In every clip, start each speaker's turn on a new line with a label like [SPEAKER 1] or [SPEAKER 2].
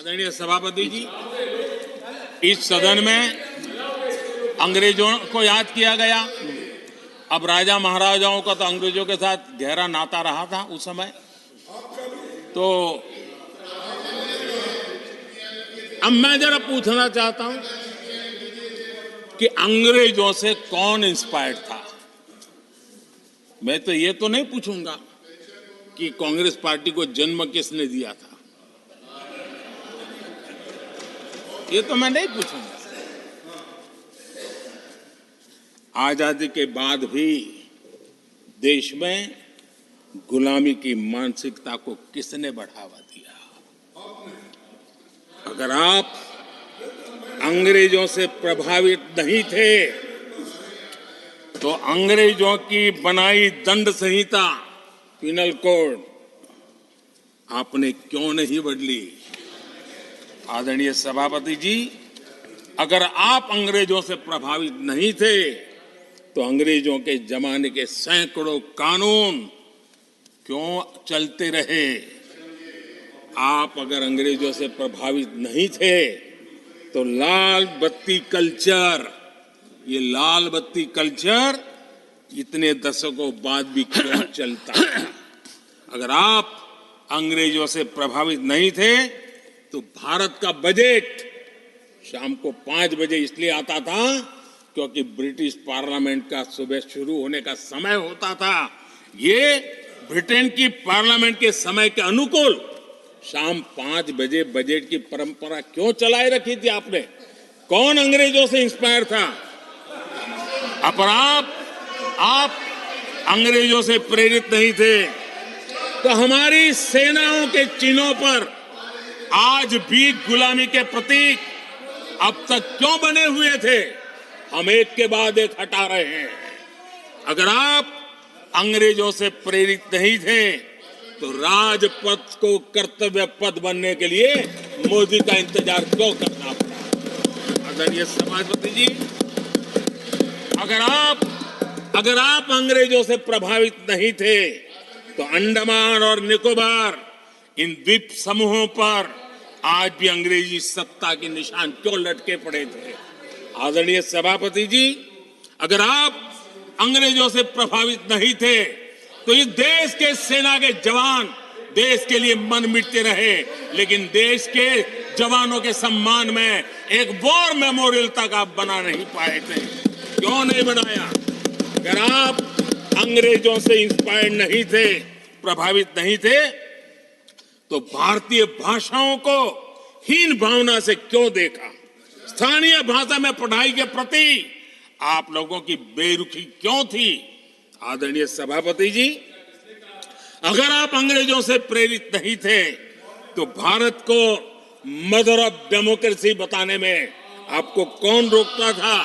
[SPEAKER 1] आदरणीय सभापति जी, इस सदन में अंग्रेजों को याद किया गया। अब राजा महाराजाओं का तो अंग्रेजों के साथ गहरा नाता रहा था उस समय। तो अब मैं जरा पूछना चाहता हूं कि अंग्रेजों से कौन इंस्पायर्ड था। मैं तो ये तो नहीं पूछूंगा कि कांग्रेस पार्टी को जन्म किसने दिया था, ये तो मैं नहीं पूछूंगा। आजादी के बाद भी देश में गुलामी की मानसिकता को किसने बढ़ावा दिया? अगर आप अंग्रेजों से प्रभावित नहीं थे तो अंग्रेजों की बनाई दंड संहिता, पिनल कोड, आपने क्यों नहीं बदली? आदरणीय सभापति जी, अगर आप अंग्रेजों से प्रभावित नहीं थे तो अंग्रेजों के जमाने के सैकड़ों कानून क्यों चलते रहे? आप अगर अंग्रेजों से प्रभावित नहीं थे तो लाल बत्ती कल्चर, ये लाल बत्ती कल्चर इतने दशकों बाद भी क्यों चलता है? अगर आप अंग्रेजों से प्रभावित नहीं थे तो भारत का बजट शाम को 5 बजे इसलिए आता था क्योंकि ब्रिटिश पार्लियामेंट का सुबह शुरू होने का समय होता था। ये ब्रिटेन की पार्लियामेंट के समय के अनुकूल शाम 5 बजे बजट की परंपरा क्यों चलाए रखी थी आपने? कौन अंग्रेजों से इंस्पायर था? अब आप अंग्रेजों से प्रेरित नहीं थे तो हमारी सेनाओं के चिन्हों पर आज भी गुलामी के प्रतीक अब तक क्यों बने हुए थे? हम एक के बाद एक हटा रहे हैं। अगर आप अंग्रेजों से प्रेरित नहीं थे तो राजपथ को कर्तव्य पथ बनने के लिए मोदी का इंतजार क्यों करना पड़ा? आदरणीय सभापति जी, अगर आप अंग्रेजों से प्रभावित नहीं थे तो अंडमान और निकोबार, इन द्वीप समूहों पर आज भी अंग्रेजी सत्ता के निशान क्यों लटके पड़े थे? आदरणीय सभापति जी, अगर आप अंग्रेजों से प्रभावित नहीं थे तो इस देश के सेना के जवान देश के लिए मन मिटते रहे, लेकिन देश के जवानों के सम्मान में एक वॉर मेमोरियल तक आप बना नहीं पाए थे। क्यों नहीं बनाया? अगर आप अंग्रेजों से इंस्पायर्ड नहीं थे, प्रभावित नहीं थे, तो भारतीय भाषाओं को हीन भावना से क्यों देखा? स्थानीय भाषा में पढ़ाई के प्रति आप लोगों की बेरुखी क्यों थी? आदरणीय सभापति जी, अगर आप अंग्रेजों से प्रेरित नहीं थे तो भारत को मदर ऑफ डेमोक्रेसी बताने में आपको कौन रोकता था?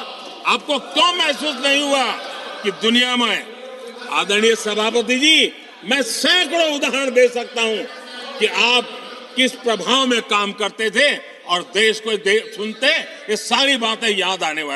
[SPEAKER 1] आपको क्यों महसूस नहीं हुआ कि दुनिया में? आदरणीय सभापति जी, मैं सैकड़ों उदाहरण दे सकता हूं कि आप किस प्रभाव में काम करते थे और देश को सुनते, ये सारी बातें याद आने वाली।